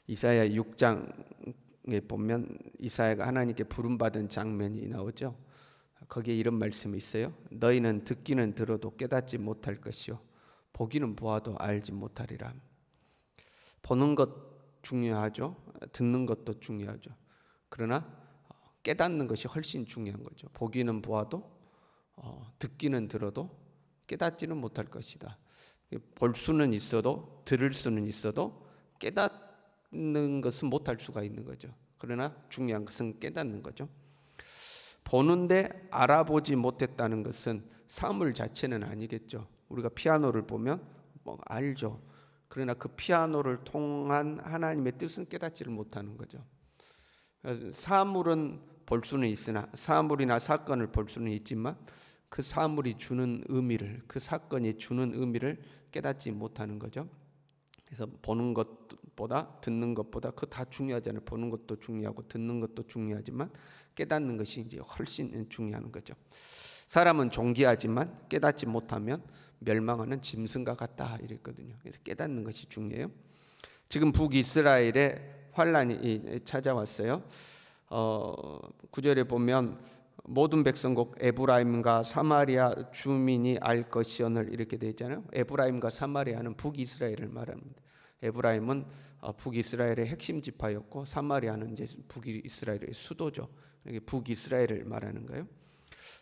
이사야 6장에 보면 이사야가 하나님께 부름받은 장면이 나오죠. 거기에 이런 말씀이 있어요. 너희는 듣기는 들어도 깨닫지 못할 것이요 보기는 보아도 알지 못하리라. 보는 것 중요하죠. 듣는 것도 중요하죠. 그러나 깨닫는 것이 훨씬 중요한 거죠. 보기는 보아도 듣기는 들어도 깨닫지는 못할 것이다. 볼 수는 있어도 들을 수는 있어도 깨닫는 것은 못할 수가 있는 거죠. 그러나 중요한 것은 깨닫는 거죠. 보는데 알아보지 못했다는 것은 사물 자체는 아니겠죠. 우리가 피아노를 보면 알죠. 그러나 그 피아노를 통한 하나님의 뜻은 깨닫지를 못하는 거죠. 사물은 볼 수는 있으나, 사물이나 사건을 볼 수는 있지만 그 사물이 주는 의미를, 그 사건이 주는 의미를 깨닫지 못하는 거죠. 그래서 보는 것보다 듣는 것보다 그 다 중요하잖아요. 보는 것도 중요하고 듣는 것도 중요하지만 깨닫는 것이 이제 훨씬 중요한 거죠. 사람은 존귀하지만 깨닫지 못하면 멸망하는 짐승과 같다 이랬거든요. 그래서 깨닫는 것이 중요해요. 지금 북이스라엘에 환란이 찾아왔어요. 9절에 보면 모든 백성국 에브라임과 사마리아 주민이 알 것이오늘 이렇게 되어 있잖아요. 에브라임과 사마리아는 북이스라엘을 말합니다. 에브라임은 북이스라엘의 핵심 지파였고 사마리아는 이제 북이스라엘의 수도죠. 이게 북이스라엘을 말하는 거예요.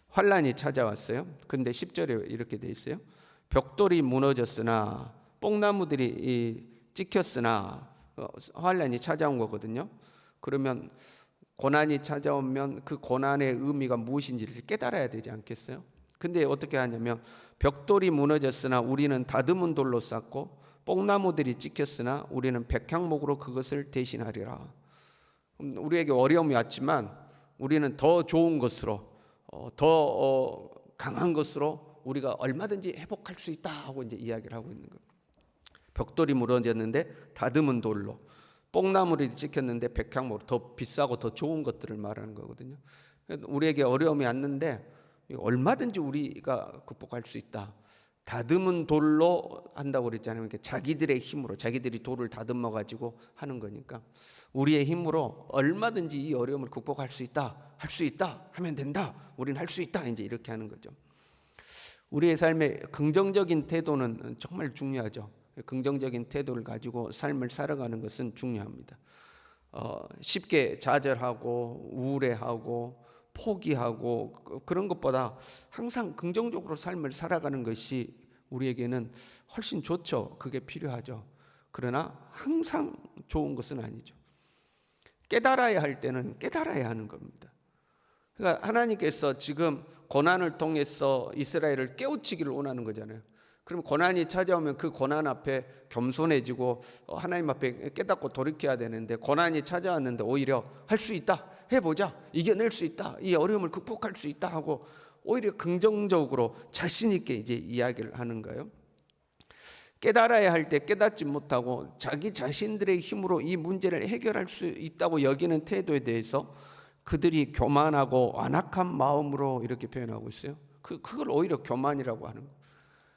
환란이 찾아왔어요. 근데 10절에 이렇게 되어 있어요. 벽돌이 무너졌으나 뽕나무들이 찍혔으나 환란이 찾아온 거거든요. 그러면 고난이 찾아오면 그 고난의 의미가 무엇인지를 깨달아야 되지 않겠어요? 근데 어떻게 하냐면 벽돌이 무너졌으나 우리는 다듬은 돌로 쌓고 뽕나무들이 찍혔으나 우리는 백향목으로 그것을 대신하리라. 우리에게 어려움이 왔지만 우리는 더 좋은 것으로 더 강한 것으로 우리가 얼마든지 회복할 수 있다 하고 이제 이야기를 하고 있는 거예요. 벽돌이 무너졌는데 다듬은 돌로, 뽕나무를 찍혔는데 백향목으로 더 비싸고 더 좋은 것들을 말하는 거거든요. 우리에게 어려움이 왔는데 얼마든지 우리가 극복할 수 있다. 다듬은 돌로 한다고 그랬잖아요. 그러니까 자기들의 힘으로, 자기들이 돌을 다듬어 가지고 하는 거니까 우리의 힘으로 얼마든지 이 어려움을 극복할 수 있다, 할 수 있다, 하면 된다, 우리는 할 수 있다, 이제 이렇게 하는 거죠. 우리의 삶의 긍정적인 태도는 정말 중요하죠. 긍정적인 태도를 가지고 삶을 살아가는 것은 중요합니다. 쉽게 좌절하고 우울해하고 포기하고 그런 것보다 항상 긍정적으로 삶을 살아가는 것이 우리에게는 훨씬 좋죠. 그게 필요하죠. 그러나 항상 좋은 것은 아니죠. 깨달아야 할 때는 깨달아야 하는 겁니다. 그러니까 하나님께서 지금 고난을 통해서 이스라엘을 깨우치기를 원하는 거잖아요. 그럼 고난이 찾아오면 그 고난 앞에 겸손해지고 하나님 앞에 깨닫고 돌이켜야 되는데 고난이 찾아왔는데 오히려 할 수 있다, 해보자, 이겨낼 수 있다, 이 어려움을 극복할 수 있다 하고 오히려 긍정적으로 자신 있게 이제 이야기를 하는 거예요. 깨달아야 할 때 깨닫지 못하고 자기 자신들의 힘으로 이 문제를 해결할 수 있다고 여기는 태도에 대해서 그들이 교만하고 완악한 마음으로 이렇게 표현하고 있어요. 그걸 오히려 교만이라고 하는 거예요.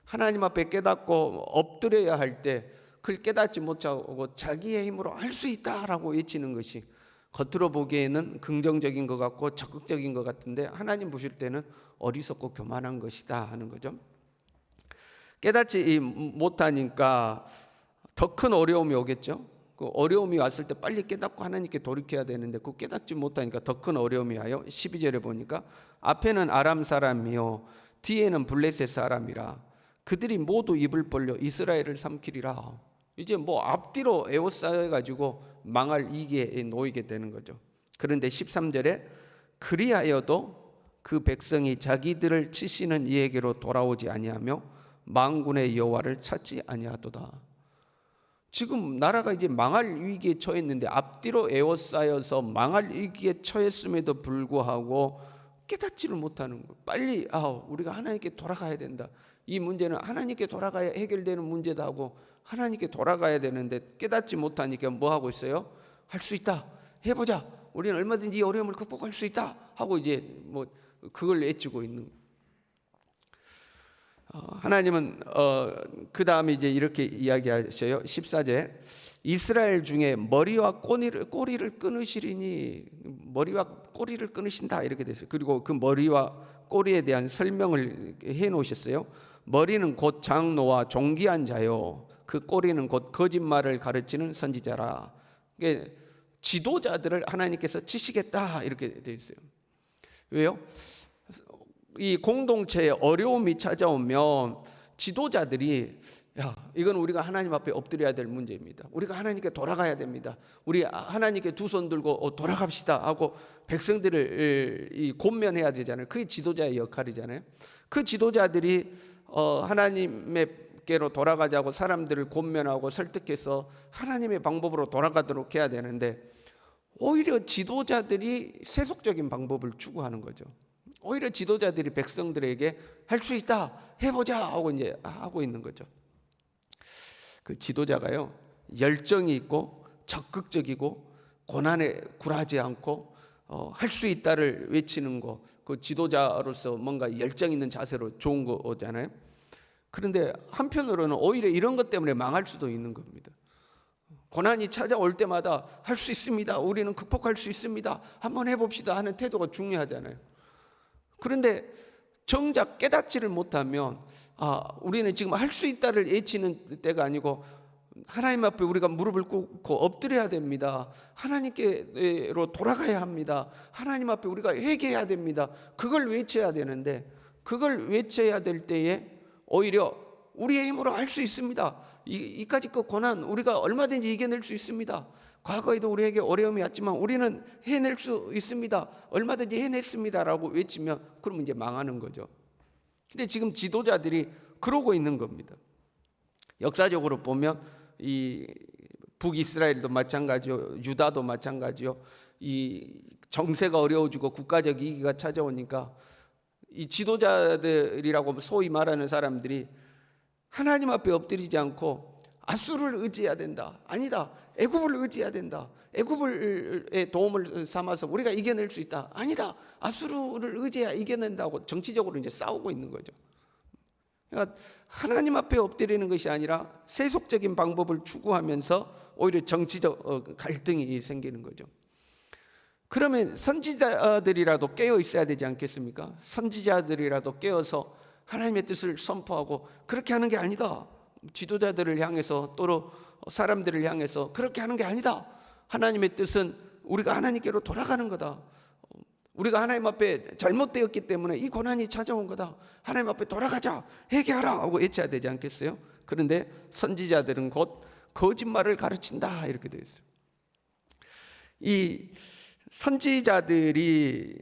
하나님 앞에 깨닫고 엎드려야 할 때 그걸 깨닫지 못하고 자기의 힘으로 할 수 있다라고 외치는 것이 겉으로 보기에는 긍정적인 것 같고 적극적인 것 같은데 하나님 보실 때는 어리석고 교만한 것이다 하는 거죠. 깨닫지 못하니까 더 큰 어려움이 오겠죠. 그 어려움이 왔을 때 빨리 깨닫고 하나님께 돌이켜야 되는데 그 깨닫지 못하니까 더 큰 어려움이 와요. 12절에 보니까 앞에는 아람 사람이요 뒤에는 블레셋 사람이라 그들이 모두 입을 벌려 이스라엘을 삼키리라. 이제 뭐 앞뒤로 에워싸여 가지고 망할 위기에 놓이게 되는 거죠. 그런데 13절에 그리하여도 그 백성이 자기들을 치시는 이에게로 돌아오지 아니하며 만군의 여호와를 찾지 아니하도다. 지금 나라가 이제 망할 위기에 처했는데 앞뒤로 에워싸여서 망할 위기에 처했음에도 불구하고 깨닫지를 못하는 거예요. 빨리 우리가 하나님께 돌아가야 된다. 이 문제는 하나님께 돌아가야 해결되는 문제다 하고 하나님께 돌아가야 되는데 깨닫지 못하니까 뭐 하고 있어요? 할 수 있다, 해보자, 우리는 얼마든지 이 어려움을 극복할 수 있다 하고 이제 뭐 그걸 외치고 있는. 하나님은 그 다음에 이제 이렇게 이야기하셔요. 14절 이스라엘 중에 머리와 꼬리를 끊으시리니 머리와 꼬리를 끊으신다 이렇게 됐어요. 그리고 그 머리와 꼬리에 대한 설명을 해 놓으셨어요. 머리는 곧 장로와 존귀한 자요, 그 꼬리는 곧 거짓말을 가르치는 선지자라. 이게 지도자들을 하나님께서 치시겠다 이렇게 돼 있어요. 왜요? 이 공동체에 어려움이 찾아오면 지도자들이 이건 우리가 하나님 앞에 엎드려야 될 문제입니다. 우리가 하나님께 돌아가야 됩니다. 우리 하나님께 두 손 들고 돌아갑시다 하고 백성들을 권면해야 되잖아요. 그게 지도자의 역할이잖아요. 그 지도자들이 하나님께로 돌아가자고 사람들을 권면하고 설득해서 하나님의 방법으로 돌아가도록 해야 되는데, 오히려 지도자들이 세속적인 방법을 추구하는 거죠. 오히려 지도자들이 백성들에게 할 수 있다, 해보자 하고 이제 하고 있는 거죠. 그 지도자가요, 열정이 있고 적극적이고 고난에 굴하지 않고 할 수 있다를 외치는 거, 그 지도자로서 뭔가 열정 있는 자세로 좋은 거잖아요. 그런데 한편으로는 오히려 이런 것 때문에 망할 수도 있는 겁니다. 고난이 찾아올 때마다 할 수 있습니다, 우리는 극복할 수 있습니다, 한번 해봅시다 하는 태도가 중요하잖아요. 그런데 정작 깨닫지를 못하면 우리는 지금 할 수 있다를 외치는 때가 아니고 하나님 앞에 우리가 무릎을 꿇고 엎드려야 됩니다, 하나님께로 돌아가야 합니다, 하나님 앞에 우리가 회개해야 됩니다, 그걸 외쳐야 되는데, 그걸 외쳐야 될 때에 오히려 우리의 힘으로 할 수 있습니다, 이까짓 그 고난 우리가 얼마든지 이겨낼 수 있습니다, 과거에도 우리에게 어려움이 왔지만 우리는 해낼 수 있습니다, 얼마든지 해냈습니다라고 외치면 그러면 이제 망하는 거죠. 근데 지금 지도자들이 그러고 있는 겁니다. 역사적으로 보면 이 북이스라엘도 마찬가지요, 유다도 마찬가지요. 이 정세가 어려워지고 국가적 위기가 찾아오니까 이 지도자들이라고 소위 말하는 사람들이 하나님 앞에 엎드리지 않고 아수르를 의지해야 된다, 아니다, 애굽을 의지해야 된다, 애굽의 도움을 삼아서 우리가 이겨낼 수 있다, 아니다, 아수르를 의지해야 이겨낸다고 정치적으로 이제 싸우고 있는 거죠. 그러니까 하나님 앞에 엎드리는 것이 아니라 세속적인 방법을 추구하면서 오히려 정치적 갈등이 생기는 거죠. 그러면 선지자들이라도 깨어 있어야 되지 않겠습니까? 선지자들이라도 깨어서 하나님의 뜻을 선포하고 그렇게 하는 게 아니다, 지도자들을 향해서 또 사람들을 향해서 그렇게 하는 게 아니다, 하나님의 뜻은 우리가 하나님께로 돌아가는 거다, 우리가 하나님 앞에 잘못되었기 때문에 이 고난이 찾아온 거다, 하나님 앞에 돌아가자, 회개하라 하고 외쳐야 되지 않겠어요? 그런데 선지자들은 곧 거짓말을 가르친다 이렇게 되어 있어요. 이 선지자들이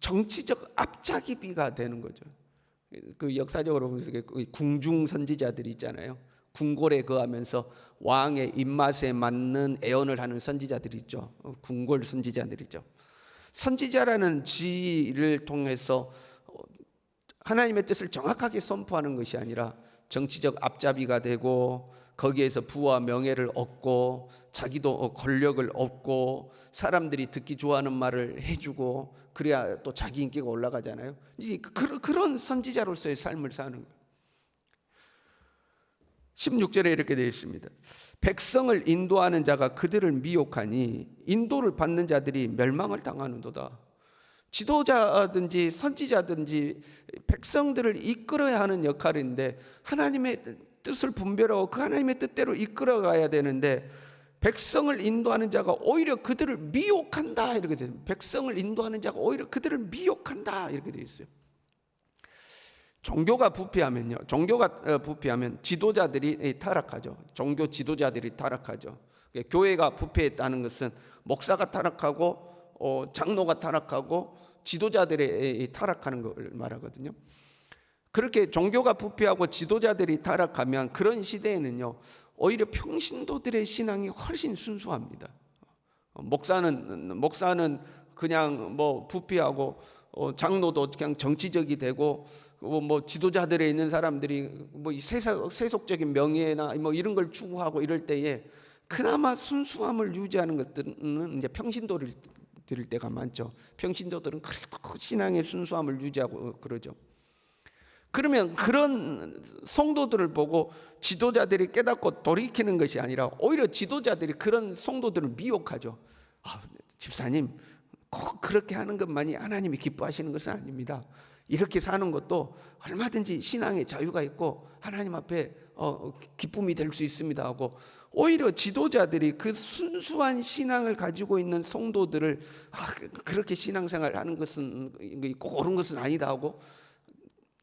정치적 앞잡이가 되는 거죠. 그 역사적으로 보면서 궁중 선지자들이 있잖아요. 궁궐에 거하면서 왕의 입맛에 맞는 애언을 하는 선지자들이 있죠. 궁궐 선지자들이죠. 선지자라는 지위를 통해서 하나님의 뜻을 정확하게 선포하는 것이 아니라 정치적 앞잡이가 되고 거기에서 부와 명예를 얻고 자기도 권력을 얻고 사람들이 듣기 좋아하는 말을 해주고 그래야 또 자기 인기가 올라가잖아요. 그런 선지자로서의 삶을 사는 거예요. 16절에 이렇게 되어 있습니다. 백성을 인도하는 자가 그들을 미혹하니 인도를 받는 자들이 멸망을 당하는도다. 지도자든지 선지자든지 백성들을 이끌어야 하는 역할인데 하나님의 뜻을 분별하고 그 하나님의 뜻대로 이끌어가야 되는데 백성을 인도하는 자가 오히려 그들을 미혹한다 이렇게 되어 있습니다. 백성을 인도하는 자가 오히려 그들을 미혹한다 이렇게 되어 있어요. 종교가 부패하면요, 종교가 부패하면 지도자들이 타락하죠. 종교 지도자들이 타락하죠. 교회가 부패했다는 것은 목사가 타락하고 장로가 타락하고 지도자들이 타락하는 걸 말하거든요. 그렇게 종교가 부패하고 지도자들이 타락하면 그런 시대에는요 오히려 평신도들의 신앙이 훨씬 순수합니다. 목사는 그냥 뭐 부패하고 장로도 그냥 정치적이 되고 뭐 지도자들에 있는 사람들이 뭐 세속적인 명예나 뭐 이런 걸 추구하고 이럴 때에 그나마 순수함을 유지하는 것들은 이제 평신도를 드릴 때가 많죠. 평신도들은 그래도 신앙의 순수함을 유지하고 그러죠. 그러면 그런 성도들을 보고 지도자들이 깨닫고 돌이키는 것이 아니라 오히려 지도자들이 그런 성도들을 미혹하죠. 집사님, 꼭 그렇게 하는 것만이 하나님이 기뻐하시는 것은 아닙니다. 이렇게 사는 것도 얼마든지 신앙의 자유가 있고 하나님 앞에 기쁨이 될 수 있습니다 하고, 오히려 지도자들이 그 순수한 신앙을 가지고 있는 성도들을 그렇게 신앙생활 하는 것은 꼭 옳은 것은 아니다 하고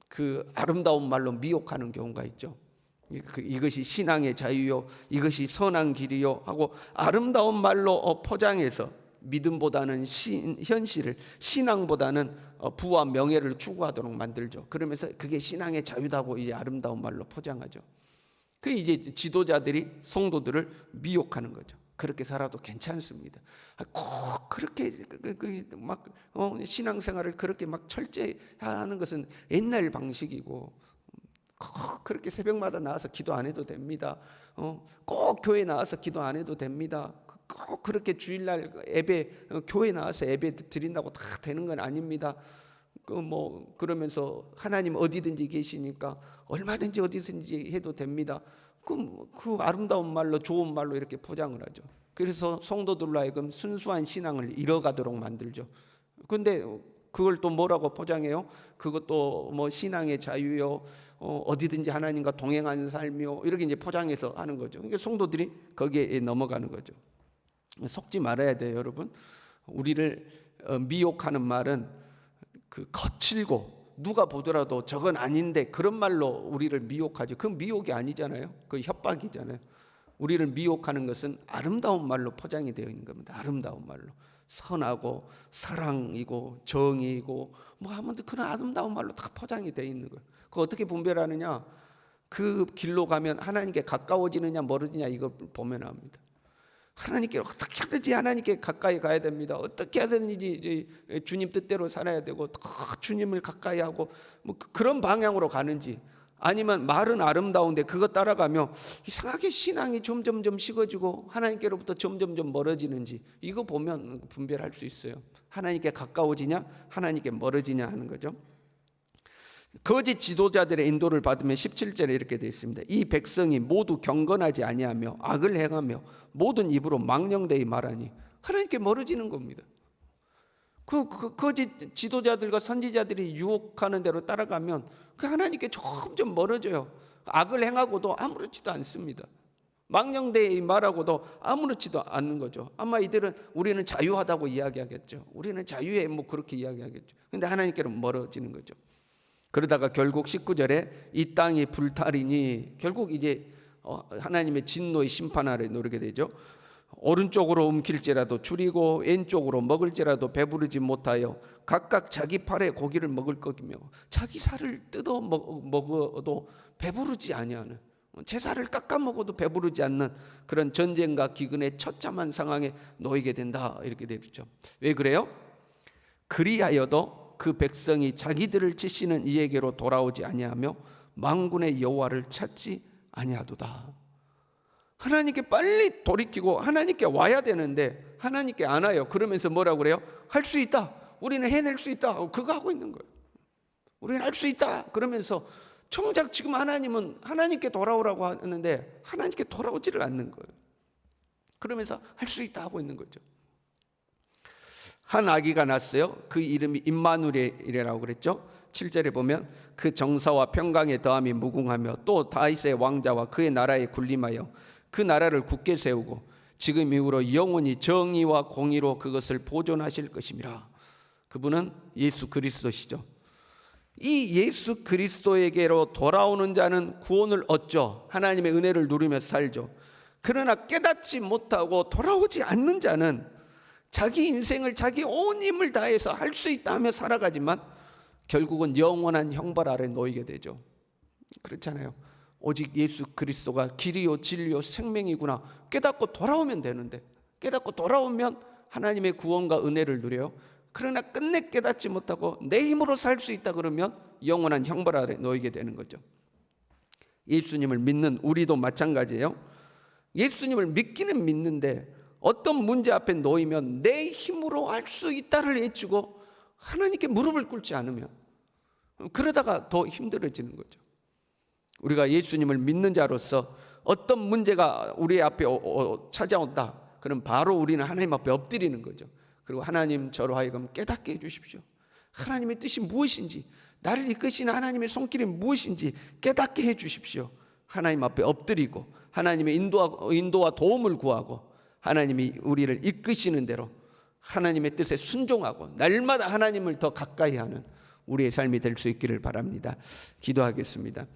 그 아름다운 말로 미혹하는 경우가 있죠. 이것이 신앙의 자유요, 이것이 선한 길이요 하고 아름다운 말로 포장해서 믿음보다는 현실을, 신앙보다는 부와 명예를 추구하도록 만들죠. 그러면서 그게 신앙의 자유다고 이제 아름다운 말로 포장하죠. 그 이제 지도자들이 성도들을 미혹하는 거죠. 그렇게 살아도 괜찮습니다. 꼭 그렇게 막 신앙생활을 그렇게 막 철저히 하는 것은 옛날 방식이고, 꼭 그렇게 새벽마다 나와서 기도 안 해도 됩니다. 꼭 교회 나와서 기도 안 해도 됩니다. 꼭 그렇게 주일날 예배, 교회 나와서 예배 드린다고 다 되는 건 아닙니다. 그러면서 하나님 어디든지 계시니까 얼마든지 어디든지 해도 됩니다. 그 아름다운 말로, 좋은 말로 이렇게 포장을 하죠. 그래서 성도들로 하여금 순수한 신앙을 잃어가도록 만들죠. 근데 그걸 또 뭐라고 포장해요? 그것도 뭐 신앙의 자유요, 어디든지 하나님과 동행하는 삶이요, 이렇게 이제 포장해서 하는 거죠. 그러니까 성도들이 거기에 넘어가는 거죠. 속지 말아야 돼요, 여러분. 우리를 미혹하는 말은 그 거칠고 누가 보더라도 저건 아닌데 그런 말로 우리를 미혹하죠. 그건 미혹이 아니잖아요. 그 협박이잖아요. 우리를 미혹하는 것은 아름다운 말로 포장이 되어 있는 겁니다. 아름다운 말로. 선하고 사랑이고 정의이고 아무튼 그런 아름다운 말로 다 포장이 되어 있는 거예요. 그거 어떻게 분별하느냐? 그 길로 가면 하나님께 가까워지느냐 멀어지냐 이걸 보면 압니다. 하나님께 어떻게 하든지 하나님께 가까이 가야 됩니다. 어떻게 하든지 주님 뜻대로 살아야 되고 주님을 가까이 하고 그런 방향으로 가는지, 아니면 말은 아름다운데 그거 따라가며 이상하게 신앙이 점점점 식어지고 하나님께로부터 점점점 멀어지는지, 이거 보면 분별할 수 있어요. 하나님께 가까워지냐 하나님께 멀어지냐 하는 거죠. 거짓 지도자들의 인도를 받으면 17절에 이렇게 되어 있습니다. 이 백성이 모두 경건하지 아니하며 악을 행하며 모든 입으로 망령되이 말하니, 하나님께 멀어지는 겁니다. 그 거짓 지도자들과 선지자들이 유혹하는 대로 따라가면 그 하나님께 점점 멀어져요. 악을 행하고도 아무렇지도 않습니다. 망령되이 말하고도 아무렇지도 않는 거죠. 아마 이들은 우리는 자유하다고 이야기하겠죠. 우리는 자유해 그렇게 이야기하겠죠. 근데 하나님께는 멀어지는 거죠. 그러다가 결국 19절에 이 땅이 불탈이니, 결국 이제 하나님의 진노의 심판 아래 놓이게 되죠. 오른쪽으로 움킬지라도 줄이고 왼쪽으로 먹을지라도 배부르지 못하여 각각 자기 팔에 고기를 먹을 것이며, 자기 살을 뜯어 먹어도 배부르지 아니하는, 제 살을 깎아 먹어도 배부르지 않는 그런 전쟁과 기근의 처참한 상황에 놓이게 된다, 이렇게 되죠. 왜 그래요? 그리하여도 그 백성이 자기들을 치시는 이에게로 돌아오지 아니하며 만군의 여호와를 찾지 아니하도다. 하나님께 빨리 돌이키고 하나님께 와야 되는데 하나님께 안 와요. 그러면서 뭐라고 그래요? 할 수 있다, 우리는 해낼 수 있다, 그거 하고 있는 거예요. 우리는 할 수 있다 그러면서 정작 지금 하나님은 하나님께 돌아오라고 하는데 하나님께 돌아오지를 않는 거예요. 그러면서 할 수 있다 하고 있는 거죠. 한 아기가 났어요. 그 이름이 임마누엘이라고 그랬죠. 7절에 보면 그 정사와 평강의 더함이 무궁하며 또 다윗의 왕자와 그의 나라에 군림하여 그 나라를 굳게 세우고 지금 이후로 영원히 정의와 공의로 그것을 보존하실 것임이라. 그분은 예수 그리스도시죠. 이 예수 그리스도에게로 돌아오는 자는 구원을 얻죠. 하나님의 은혜를 누리며 살죠. 그러나 깨닫지 못하고 돌아오지 않는 자는 자기 인생을 자기 온 힘을 다해서 할 수 있다 하며 살아가지만 결국은 영원한 형벌 아래 놓이게 되죠. 그렇잖아요. 오직 예수 그리스도가 길이요 진리요 생명이구나 깨닫고 돌아오면 되는데, 깨닫고 돌아오면 하나님의 구원과 은혜를 누려요. 그러나 끝내 깨닫지 못하고 내 힘으로 살 수 있다 그러면 영원한 형벌 아래 놓이게 되는 거죠. 예수님을 믿는 우리도 마찬가지예요. 예수님을 믿기는 믿는데 어떤 문제 앞에 놓이면 내 힘으로 할 수 있다를 외치고 하나님께 무릎을 꿇지 않으면, 그러다가 더 힘들어지는 거죠. 우리가 예수님을 믿는 자로서 어떤 문제가 우리 앞에 찾아온다, 그럼 바로 우리는 하나님 앞에 엎드리는 거죠. 그리고 하나님, 저로 하여금 깨닫게 해주십시오. 하나님의 뜻이 무엇인지, 나를 이끄시는 하나님의 손길이 무엇인지 깨닫게 해주십시오. 하나님 앞에 엎드리고 하나님의 인도와 도움을 구하고 하나님이 우리를 이끄시는 대로 하나님의 뜻에 순종하고 날마다 하나님을 더 가까이 하는 우리의 삶이 될 수 있기를 바랍니다. 기도하겠습니다.